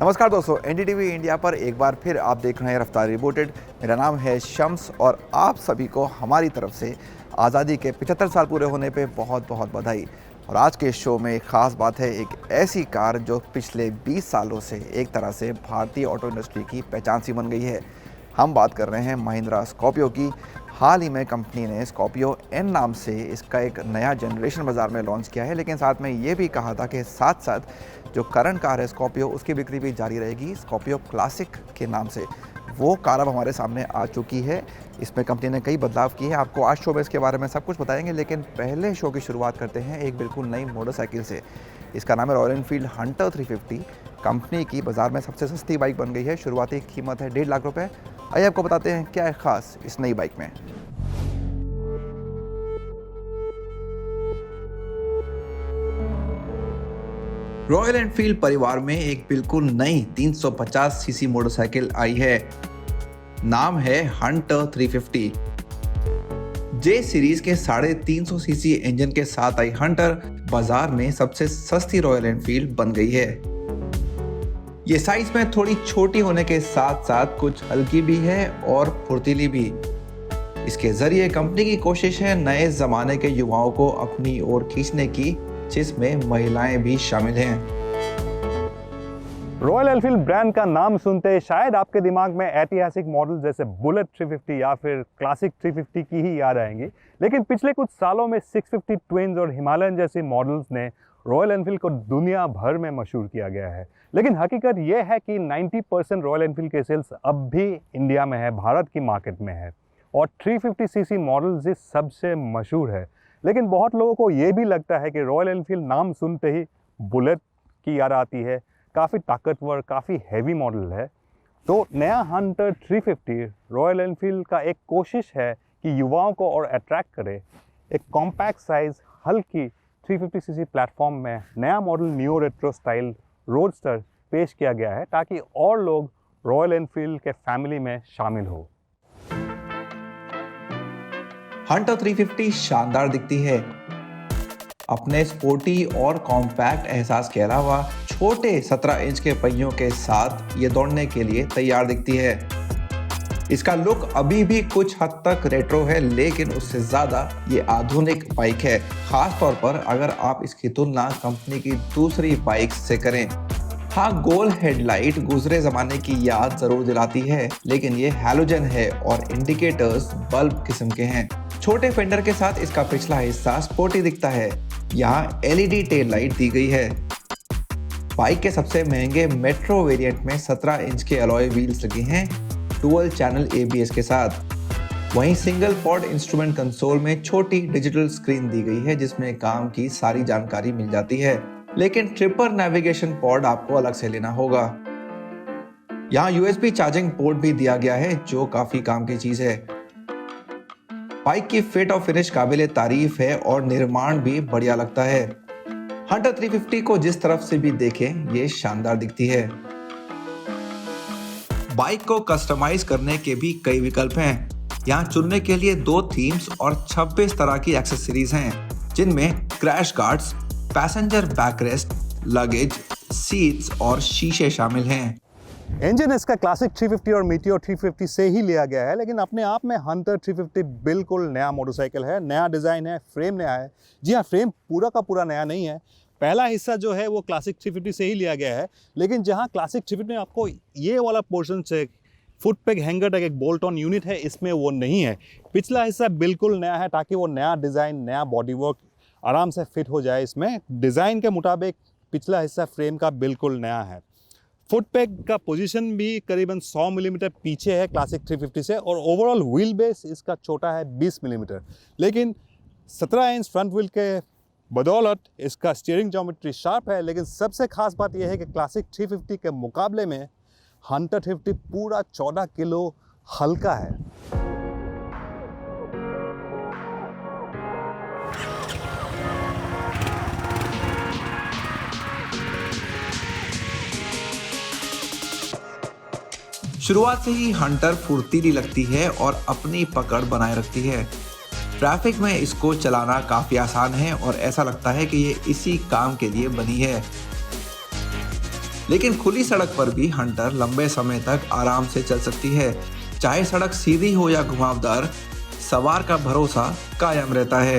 नमस्कार दोस्तों, NDTV India पर एक बार फिर आप देख रहे हैं रफ्तार रिपोर्टेड। मेरा नाम है शम्स और आप सभी को हमारी तरफ से आज़ादी के 75 साल पूरे होने पे बहुत बहुत बधाई। और आज के शो में एक ख़ास बात है, एक ऐसी कार जो पिछले 20 सालों से एक तरह से भारतीय ऑटो इंडस्ट्री की पहचान सी बन गई है। हम बात कर रहे हैं महिंद्रा स्कॉर्पियो की। हाल ही में कंपनी ने स्कॉर्पियो एन नाम से इसका एक नया जनरेशन बाज़ार में लॉन्च किया है, लेकिन साथ में ये भी कहा था कि साथ साथ जो करंट कार है स्कॉर्पियो, उसकी बिक्री भी जारी रहेगी स्कॉर्पियो क्लासिक के नाम से। वो कार अब हमारे सामने आ चुकी है। इसमें कंपनी ने कई बदलाव किए हैं। आपको आज शो में इसके बारे में सब कुछ बताएंगे, लेकिन पहले शो की शुरुआत करते हैं एक बिल्कुल नई मोटरसाइकिल से। इसका नाम है रॉयल एनफील्ड हंटर 350। कंपनी की बाज़ार में सबसे सस्ती बाइक बन गई है। शुरुआती कीमत है 1.5 लाख रुपये। आइए आपको बताते हैं क्या है ख़ास इस नई बाइक में। रॉयल एनफील्ड परिवार में एक बिल्कुल नई 350 सीसी मोटरसाइकिल आई है। नाम है हंटर 350। जे सीरीज के 350 सीसी इंजन के साथ आई हंटर बाजार में सबसे सस्ती रॉयल एनफील्ड बन गई है। ये साइज में थोड़ी छोटी होने के साथ साथ कुछ हल्की भी है और फुर्तीली भी। इसके जरिए कंपनी की कोशिश है नए जमाने के युवाओं को अपनी ओर खींचने की, जिसमें महिलाएं भी शामिल हैं। रॉयल एनफील्ड ब्रांड का नाम सुनते शायद आपके दिमाग में ऐतिहासिक मॉडल जैसे बुलेट 350 या फिर क्लासिक 350 की ही याद आएंगी, लेकिन पिछले कुछ सालों में 650 ट्विंस और हिमालयन जैसी मॉडल्स ने रॉयल एनफील्ड को दुनिया भर में मशहूर किया गया है। लेकिन हकीकत यह है कि 90% रॉयल एनफील्ड के सेल्स अब भी इंडिया में है, भारत की मार्केट में है, और 350 सीसी मॉडल्स ही सबसे मशहूर है। लेकिन बहुत लोगों को ये भी लगता है कि रॉयल एनफील्ड नाम सुनते ही बुलेट की याद आती है, काफ़ी ताकतवर, काफ़ी हैवी मॉडल है। तो नया हंटर 350 रॉयल एनफील्ड का एक कोशिश है कि युवाओं को और अट्रैक्ट करे। एक कॉम्पैक्ट साइज हल्की 350 सीसी प्लेटफॉर्म में नया model new retro style roadster पेश किया गया है, ताकि और लोग रॉयल एनफील्ड के फैमिली में शामिल हो। हंटर 350 शानदार दिखती है। अपने स्पोर्टी और कॉम्पैक्ट एहसास के अलावा छोटे 17 इंच के पहियों के साथ ये दौड़ने के लिए तैयार दिखती है। इसका लुक अभी भी कुछ हद तक रेट्रो है, लेकिन उससे ज़्यादा ये आधुनिक बाइक है, खास तौर पर अगर आप इसकी तुलना कंपनी की दूसरी बाइक से करें। हाँ, गोल हेडलाइट गुजरे ज़माने की याद ज़रूर दिलाती है, लेकिन ये हैलोजन है और इंडिकेटर्स बल्ब किस्म के हैं। छोटे फेंडर के साथ इसका पिछला हिस्सा स्पोर्टी दिखता है। यहाँ एलईडी टेल लाइट दी गई है। बाइक के सबसे महंगे मेट्रो वेरिएंट में 17 इंच के अलॉय व्हील्स लगे हैं, डुअल चैनल एबीएस के साथ। वहीं सिंगल पॉड इंस्ट्रूमेंट कंसोल में छोटी डिजिटल स्क्रीन दी गई है, जिसमें काम की सारी जानकारी मिल जाती है, लेकिन ट्रिपर नेविगेशन पॉड आपको अलग से लेना होगा। यहाँ यूएसबी चार्जिंग पोर्ट भी दिया गया है, जो काफी काम की चीज है। बाइक की फिट और फिनिश काबिले तारीफ है और निर्माण भी बढ़िया लगता है। हंटर 350 को जिस तरफ से भी देखें, ये शानदार दिखती है। बाइक को कस्टमाइज करने के भी कई विकल्प हैं। यहाँ चुनने के लिए 2 थीम्स और 26 तरह की एक्सेसरीज हैं, जिनमें crash guards, passenger backrest, luggage, seats और शीशे शामिल हैं। इंजन इसका क्लासिक 350 और मीटियोर 350 से ही लिया गया है, लेकिन अपने आप में हंटर 350 बिल्कुल नया मोटरसाइकिल है। नया डिज़ाइन है, फ्रेम नया है। जी हाँ, फ्रेम पूरा का पूरा नया नहीं है। पहला हिस्सा जो है वो क्लासिक 350 से ही लिया गया है, लेकिन जहाँ क्लासिक 350 में आपको ये वाला पोर्शन से फुट पेग हैंगर तक एक बोल्ट ऑन यूनिट है, इसमें वो नहीं है। पिछला हिस्सा बिल्कुल नया है, ताकि वो नया डिज़ाइन, नया बॉडी वर्क आराम से फिट हो जाए। इसमें डिज़ाइन के मुताबिक पिछला हिस्सा फ्रेम का बिल्कुल नया है। फुट पैक का पोजीशन भी करीबन 100 मिलीमीटर पीछे है क्लासिक 350 से, और ओवरऑल व्हील बेस इसका छोटा है 20 मिलीमीटर, लेकिन 17 इंच फ्रंट व्हील के बदौलत इसका स्टीयरिंग ज्योमेट्री शार्प है। लेकिन सबसे खास बात यह है कि क्लासिक 350 के मुकाबले में हंटर 350 पूरा 14 किलो हल्का है। शुरुआत से ही हंटर फुर्तीली लगती है और अपनी पकड़ बनाए रखती है। ट्रैफिक में इसको चलाना काफ़ी आसान है और ऐसा लगता है कि ये इसी काम के लिए बनी है। लेकिन खुली सड़क पर भी हंटर लंबे समय तक आराम से चल सकती है। चाहे सड़क सीधी हो या घुमावदार, सवार का भरोसा कायम रहता है।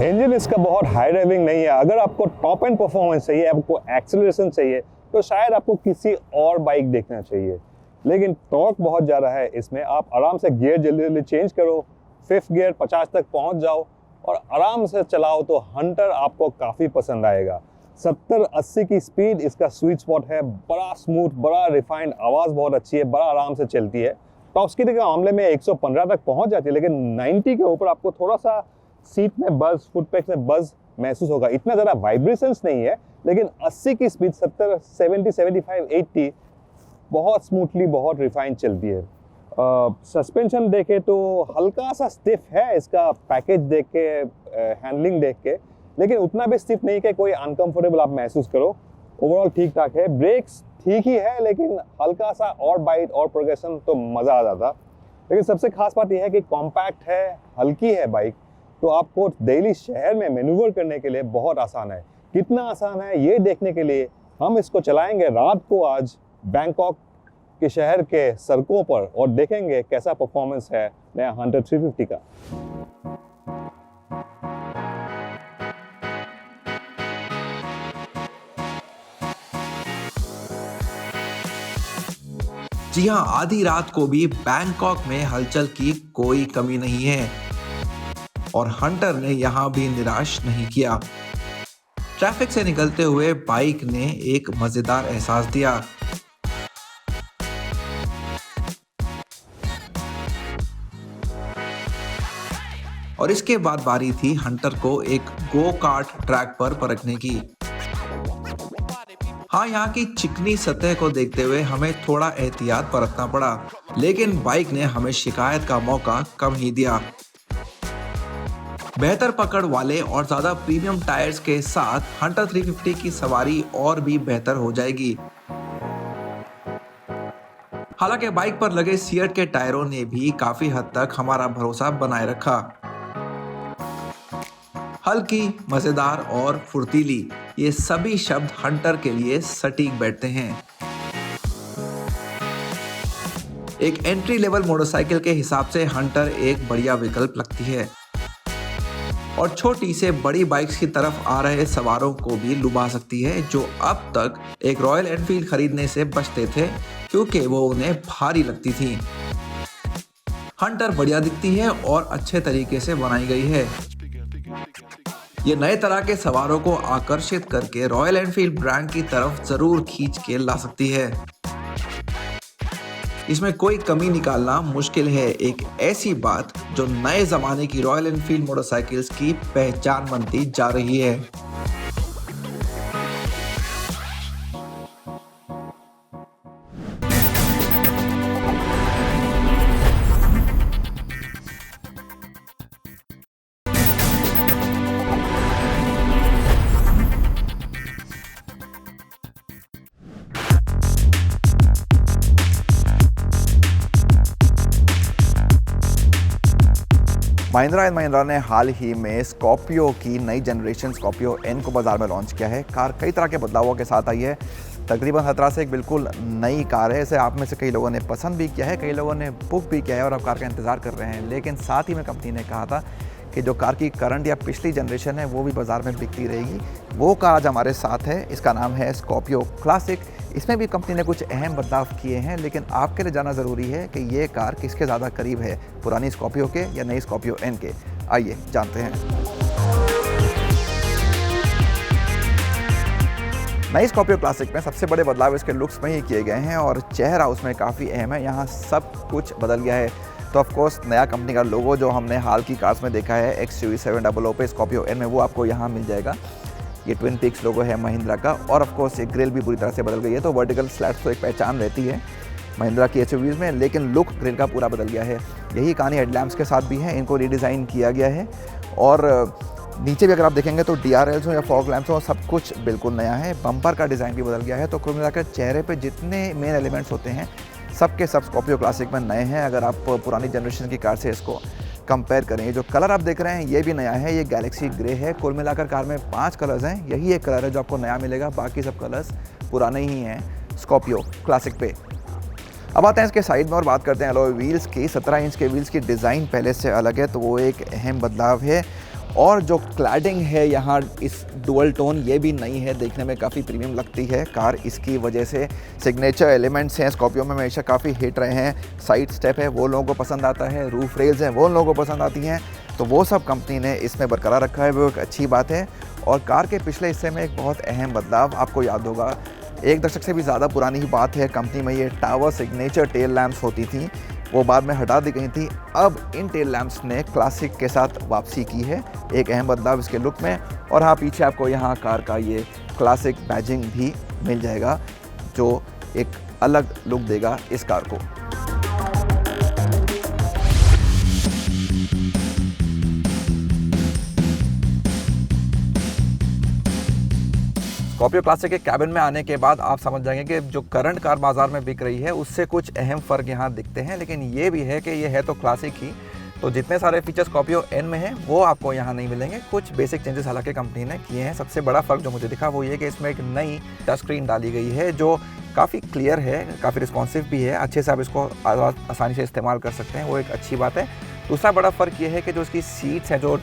इंजन इसका बहुत हाई ड्राइविंग नहीं है। अगर आपको टॉप एंड परफॉर्मेंस चाहिए, आपको एक्सेलरेशन चाहिए, तो शायद आपको किसी और बाइक देखना चाहिए। लेकिन टॉर्क बहुत ज़्यादा है इसमें। आप आराम से गियर जल्दी जल्दी चेंज करो, 5th गियर 50 तक पहुंच जाओ और आराम से चलाओ तो हंटर आपको काफ़ी पसंद आएगा। 70-80 की स्पीड इसका स्वीट स्पॉट है। बड़ा स्मूथ, बड़ा रिफाइंड, आवाज़ बहुत अच्छी है, बड़ा आराम से चलती है। टॉप स्पीड के मामले में 115 तक पहुंच जाती है, लेकिन 90 के ऊपर आपको थोड़ा सा सीट में बज़, फुटपैक्स में बज़ महसूस होगा। इतना ज़्यादा वाइब्रेशंस नहीं है, लेकिन 80 की स्पीड 70, 70, 75, 80 बहुत स्मूथली, बहुत रिफाइंड चलती है। सस्पेंशन देखे तो हल्का सा स्टिफ है इसका पैकेज देख के, हैंडलिंग देख के, लेकिन उतना भी स्टिफ नहीं कि कोई अनकंफर्टेबल आप महसूस करो। ओवरऑल ठीक ठाक है। ब्रेक्स ठीक ही है, लेकिन हल्का सा और बाइट और प्रोग्रेशन तो मज़ा आ जाता। लेकिन सबसे खास बात यह है कि कॉम्पैक्ट है, हल्की है बाइक, तो आपको दिल्ली शहर में मैन्यूवर करने के लिए बहुत आसान है। कितना आसान है ये देखने के लिए हम इसको चलाएंगे रात को आज बैंकॉक के शहर के सड़कों पर और देखेंगे कैसा परफॉर्मेंस है नया हंटर 350 का। जी हाँ, आधी रात को भी बैंकॉक में हलचल की कोई कमी नहीं है और हंटर ने यहां भी निराश नहीं किया। ट्रैफिक से निकलते हुए बाइक ने एक मजेदार एहसास दिया। और इसके बाद बारी थी हंटर को एक गो कार्ट ट्रैक पर परखने की। हाँ, यहाँ की चिकनी सतह को देखते हुए हमें थोड़ा एहतियात बरतना पड़ा, लेकिन बाइक ने हमें शिकायत का मौका कम ही दिया। बेहतर पकड़ वाले और ज्यादा प्रीमियम टायर्स के साथ हंटर 350 की सवारी और भी बेहतर हो जाएगी। हालांकि बाइक पर लगे सिएट के टायरों ने भी काफी हद तक हमारा भरोसा बनाए रखा। हल्की, मजेदार और फुर्तीली, ये सभी शब्द हंटर के लिए सटीक बैठते हैं। एक एंट्री लेवल मोटरसाइकिल के हिसाब से हंटर एक बढ़िया विकल्प लगती है और छोटी से बड़ी बाइक्स की तरफ आ रहे सवारों को भी लुभा सकती है, जो अब तक एक रॉयल एनफील्ड खरीदने से बचते थे क्योंकि वो उन्हें भारी लगती थी। हंटर बढ़िया दिखती है और अच्छे तरीके से बनाई गई है। ये नए तरह के सवारों को आकर्षित करके रॉयल एनफील्ड ब्रांड की तरफ जरूर खींच के ला सकती है। इसमें कोई कमी निकालना मुश्किल है, एक ऐसी बात जो नए जमाने की रॉयल एनफील्ड मोटरसाइकिल्स की पहचान बनती जा रही है। महिंद्रा एंड महिंद्रा ने हाल ही में स्कॉर्पियो की नई जनरेशन स्कॉर्पियो एन को बाज़ार में लॉन्च किया है। कार कई तरह के बदलावों के साथ आई है। तकरीबन 17 से एक बिल्कुल नई कार है। इसे आप में से कई लोगों ने पसंद भी किया है, कई लोगों ने बुक भी किया है और अब कार का इंतज़ार कर रहे हैं। लेकिन साथ ही में कंपनी ने कहा था कि जो कार की करंट या पिछली जनरेशन है वो भी बाज़ार में बिकती रहेगी। वो कार आज हमारे साथ है। इसका नाम है स्कॉर्पियो क्लासिक। इसमें भी कंपनी ने कुछ अहम बदलाव किए हैं, लेकिन आपके लिए जानना ज़रूरी है कि ये कार किसके ज़्यादा करीब है, पुरानी स्कॉर्पियो के या नई स्कॉर्पियो एन के। आइए जानते हैं। नई स्कॉर्पियो क्लासिक में सबसे बड़े बदलाव इसके लुक्स में ही किए गए हैं और चेहरा उसमें काफ़ी अहम है। यहाँ सब कुछ बदल गया है। तो ऑफ कोर्स नया कंपनी का लोगो जो हमने हाल की कार्स में देखा है XUV700 पे स्कॉर्पियो एन में, वो आपको यहाँ मिल जाएगा। ये ट्विन पीक्स लोगो है महिंद्रा का और ऑफ कोर्स ये ग्रिल भी पूरी तरह से बदल गई है। तो वर्टिकल स्लैट्स तो एक पहचान रहती है महिंद्रा की SUVs में, लेकिन लुक ग्रिल का पूरा बदल गया है। यही कहानी हेडलैम्प्स के साथ भी है, इनको रीडिज़ाइन किया गया है। और नीचे भी अगर आप देखेंगे तो DRLs हो या फॉग लैम्प्स हो, सब कुछ बिल्कुल नया है। बम्पर का डिज़ाइन भी बदल गया है। तो कुल मिलाकर चेहरे पे जितने मेन एलिमेंट्स होते हैं सब के सब स्कॉर्पियो क्लासिक में नए हैं अगर आप पुरानी जनरेशन की कार से इसको कंपेयर करें। ये जो कलर आप देख रहे हैं ये भी नया है, ये गैलेक्सी ग्रे है। कुल मिलाकर कार में 5 कलर्स हैं, यही एक कलर है जो आपको नया मिलेगा, बाकी सब कलर्स पुराने ही हैं स्कॉर्पियो क्लासिक पे। अब आते हैं इसके साइड में और बात करते हैं अलॉय व्हील्स की। 17 इंच के व्हील्स की डिज़ाइन पहले से अलग है, तो वो एक अहम बदलाव है। और जो क्लैडिंग है यहाँ इस डुअल टोन, ये भी नई है, देखने में काफ़ी प्रीमियम लगती है कार इसकी वजह से। सिग्नेचर एलिमेंट्स हैं स्कॉर्पियो में हमेशा काफ़ी हिट रहे हैं। साइड स्टेप है वो लोगों को पसंद आता है, रूफ रेल्स हैं वो लोगों को पसंद आती हैं, तो वो सब कंपनी ने इसमें बरकरार रखा है, वो एक अच्छी बात है। और कार के पिछले हिस्से में एक बहुत अहम बदलाव, आपको याद होगा 1 दशक से भी ज़्यादा पुरानी ही बात है, कंपनी में ये टावर सिग्नेचर टेल लैम्प्स होती थी, वो बाद में हटा दी गई थी। अब इन टेल लैम्प्स ने क्लासिक के साथ वापसी की है, एक अहम बदलाव इसके लुक में। और हाँ, पीछे आपको यहाँ कार का ये क्लासिक बैजिंग भी मिल जाएगा जो एक अलग लुक देगा इस कार को। स्कॉर्पियो क्लासिक के कैबिन में आने के बाद आप समझ जाएंगे कि जो करंट कार बाजार में बिक रही है उससे कुछ अहम फ़र्क यहाँ दिखते हैं, लेकिन ये भी है कि ये है तो क्लासिक ही, तो जितने सारे फीचर्स स्कॉर्पियो एन में हैं वो आपको यहाँ नहीं मिलेंगे। कुछ बेसिक चेंजेस हालांकि कंपनी ने किए हैं। सबसे बड़ा फ़र्क जो मुझे दिखा वो ये कि इसमें एक नई टच स्क्रीन डाली गई है जो काफ़ी क्लियर है, काफ़ी रिस्पॉन्सिव भी है, अच्छे से आप इसको आसानी से इस्तेमाल कर सकते हैं, वो एक अच्छी बात है। दूसरा बड़ा फ़र्क ये है कि जो इसकी सीट्स हैं, जो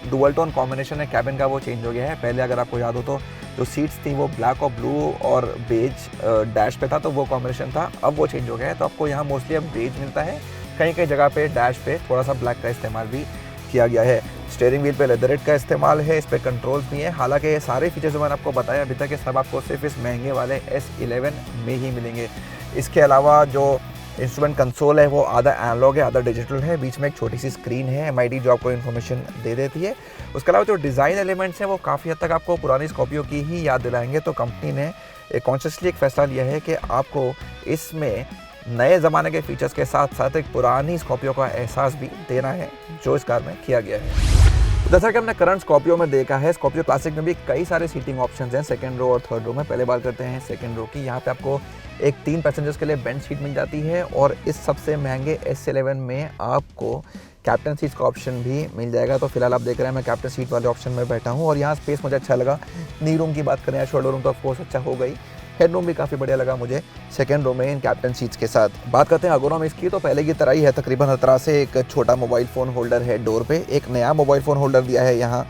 डुअल टोन कॉम्बिनेशन है कैबिन का, वो चेंज हो गया है। पहले अगर आपको याद हो तो जो सीट्स थी वो ब्लैक और ब्लू और बेज डैश पे था, तो वो कॉम्बिनेशन था, अब वो चेंज हो गया है। तो आपको यहाँ मोस्टली अब बेज मिलता है, कहीं कहीं जगह पे डैश पे थोड़ा सा ब्लैक का इस्तेमाल भी किया गया है। स्टीयरिंग व्हील पे लेदरेट का इस्तेमाल है, इस पर कंट्रोल्स भी हैं। हालांकि ये सारे फीचर्स जो मैंने आपको बताया अभी तक, ये सब आपको सिर्फ इस महंगे वाले S11 में ही मिलेंगे। इसके अलावा जो इंस्ट्रूमेंट कंसोल है वो आधा एनालॉग है, आधा डिजिटल है, बीच में एक छोटी सी स्क्रीन है MID जो आपको इन्फॉर्मेशन दे देती है। उसके अलावा जो डिज़ाइन एलिमेंट्स हैं वो काफ़ी हद तक आपको पुरानी स्कॉर्पियो की ही याद दिलाएंगे। तो कंपनी ने कॉन्शियसली एक फैसला लिया है कि आपको इसमें नए ज़माने के फीचर्स के साथ साथ एक पुरानी स्कॉर्पियो का एहसास भी देना है, जो इस कार में किया गया है। जैसा कि हमने करंट स्कॉर्पियो में देखा है, स्कॉर्पियो क्लासिक में भी कई सारे सीटिंग ऑप्शंस हैं सेकंड रो और थर्ड रो में। पहले बात करते हैं सेकंड रो की। यहाँ पे आपको एक 3 पैसेंजर्स के लिए बेंच सीट मिल जाती है और इस सबसे महंगे S11 में आपको कैप्टन सीट्स का ऑप्शन भी मिल जाएगा। तो फिलहाल आप देख रहे हैं मैं कैप्टन सीट वाले ऑप्शन में बैठा हूँ और यहाँ स्पेस मुझे अच्छा लगा। नी रूम की बात करें या शोल्डर रूम तो ऑफकोर्स अच्छा हो गई, हेड रूम भी काफ़ी बढ़िया लगा मुझे सेकंड रो में इन कैप्टन सीट्स के साथ। बात करते हैं एर्गोनॉमिक्स की, तो पहले की तरह ही है, तकरीबन हर तरह से एक छोटा मोबाइल फ़ोन होल्डर है डोर पे, एक नया मोबाइल फ़ोन होल्डर दिया है यहाँ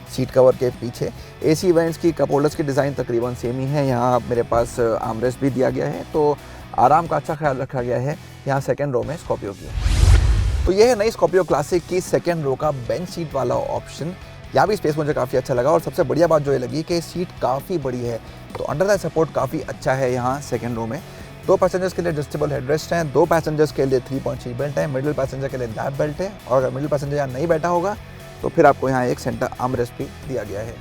सीट कवर के पीछे। AC वेंट्स की कप होल्डर्स की डिज़ाइन तकरीबन सेम ही है। यहाँ मेरे पास आर्मरेस्ट भी दिया गया है, तो आराम का अच्छा ख्याल रखा गया है यहाँ सेकंड रो में स्कॉर्पियो की। तो ये है नई स्कॉर्पियो क्लासिक की सेकंड रो का बेंच सीट वाला ऑप्शन। यहाँ भी स्पेस मुझे काफ़ी अच्छा लगा और सबसे बढ़िया बात जो ये लगी कि सीट काफ़ी बड़ी है, तो अंडर द सपोर्ट काफ़ी अच्छा है यहाँ सेकंड रो में। 2 पैसेंजर्स के लिए एडजस्टेबल हेडरेस्ट हैं, 2 पैसेंजर्स के लिए 3.3 बेल्ट है, मिडिल पैसेंजर के लिए लैप बेल्ट है, और अगर मिडिल पैसेंजर यहाँ नहीं बैठा होगा तो फिर आपको यहाँ एक सेंटर आर्मरेस्ट भी दिया गया है।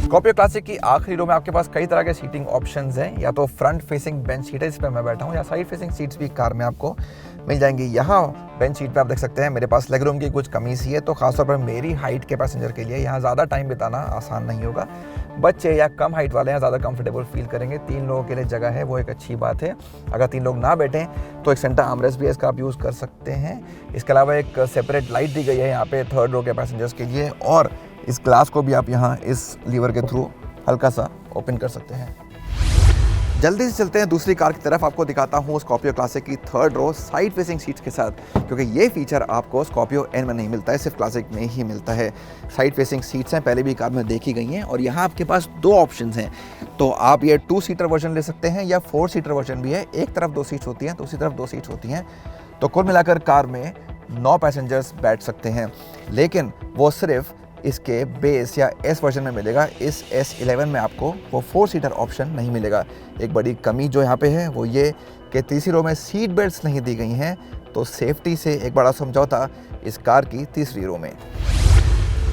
स्कॉर्पियो क्लासिक की आखिरी रो में आपके पास कई तरह के सीटिंग ऑप्शंस हैं। या तो फ्रंट फेसिंग बेंच सीट है, इस पर मैं बैठा हूँ, या साइड फेसिंग सीट्स भी कार में आपको मिल जाएंगी। यहाँ बेंच सीट पे आप देख सकते हैं मेरे पास लेग रूम की कुछ कमी सी है, तो खासतौर पर मेरी हाइट के पैसेंजर के लिए यहाँ ज़्यादा टाइम बिताना आसान नहीं होगा। बच्चे या कम हाइट वाले यहाँ ज़्यादा कंफर्टेबल फील करेंगे। 3 लोगों के लिए जगह है, वो एक अच्छी बात है। अगर 3 लोग ना बैठें तो एक सेंटर आर्मरेस्ट भी है, इसका आप यूज़ कर सकते हैं। इसके अलावा एक सेपरेट लाइट दी गई है यहाँ पे थर्ड रो के पैसेंजर्स के लिए, और इस ग्लास को भी आप यहाँ इस लीवर के थ्रू हल्का सा ओपन कर सकते हैं। जल्दी से चलते हैं दूसरी कार की तरफ, आपको दिखाता हूँ स्कॉर्पियो क्लासिक की third row side facing seats के साथ, क्योंकि ये फीचर आपको स्कॉर्पियो एन में नहीं मिलता है, सिर्फ क्लासिक में ही मिलता है। साइड फेसिंग सीट्स हैं, पहले भी कार में देखी गई हैं, और यहाँ आपके पास 2 ऑप्शंस हैं। तो आप ये 2 सीटर वर्जन ले सकते हैं या 4 सीटर वर्जन भी है। एक तरफ 2 सीट्स होती हैं, दूसरी तरफ 2 सीट्स होती हैं, तो कुल मिलाकर कार में 9 पैसेंजर्स बैठ सकते हैं। लेकिन वो सिर्फ इसके बेस या S वर्जन में मिलेगा, इस S11 में आपको वो 4 सीटर ऑप्शन नहीं मिलेगा। एक बड़ी कमी जो यहाँ पे है वो ये कि तीसरी रो में सीट बेल्ट्स नहीं दी गई हैं, तो सेफ्टी से एक बड़ा समझौता इस कार की तीसरी रो में।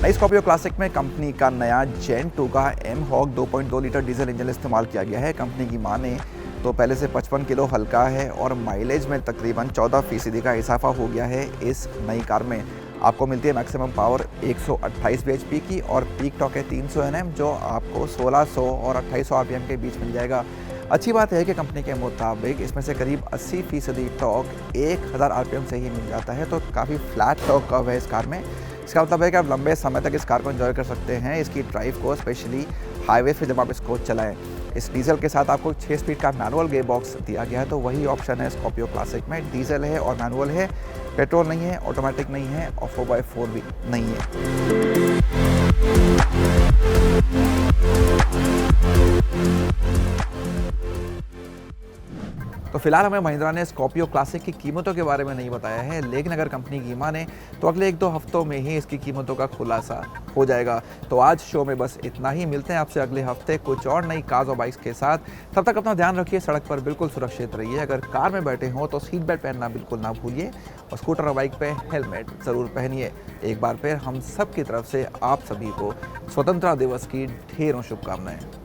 नई स्कॉर्पियो क्लासिक में कंपनी का नया जेन 2 का M-Hawk 2.2 लीटर डीजल इंजन इस्तेमाल किया गया है। कंपनी की माने तो पहले से 55 किलो हल्का है और माइलेज में तकरीबन 14% का इजाफा हो गया है इस नई कार में। आपको मिलती है मैक्सिमम पावर 128 bhp की और पीक टॉर्क है 300 Nm जो आपको 1600 और 2800 RPM के बीच मिल जाएगा। अच्छी बात है कि कंपनी के मुताबिक इसमें से करीब 80% टॉर्क 1000 RPM से ही मिल जाता है, तो काफ़ी फ्लैट टॉर्क कर्व है इस कार में। इसका मतलब है कि आप लंबे समय तक इस कार को एंजॉय कर सकते हैं इसकी ड्राइव को, स्पेशली हाईवे पे जब आप इसको चलाएं। इस डीजल के साथ आपको 6 स्पीड का मैनुअल गियर बॉक्स दिया गया है, तो वही ऑप्शन है स्कॉर्पियो क्लासिक में। डीजल है और मैनुअल है, पेट्रोल नहीं है, ऑटोमेटिक नहीं है और 4x4 भी नहीं है। तो फिलहाल हमें महिंद्रा ने स्कॉर्पियो क्लासिक की कीमतों के बारे में नहीं बताया है, लेकिन अगर कंपनी की माने तो अगले 1-2 हफ्तों में ही इसकी कीमतों का खुलासा हो जाएगा। तो आज शो में बस इतना ही, मिलते हैं आपसे अगले हफ्ते कुछ और नई कार्स और बाइक्स के साथ। तब तक अपना ध्यान रखिए, सड़क पर बिल्कुल सुरक्षित रहिए। अगर कार में बैठे हों तो सीट बेल्ट पहनना बिल्कुल ना भूलिए और स्कूटर और बाइक पे हेलमेट ज़रूर पहनिए। एक बार फिर हम सब की तरफ से आप सभी को स्वतंत्रता दिवस की ढेरों शुभकामनाएं।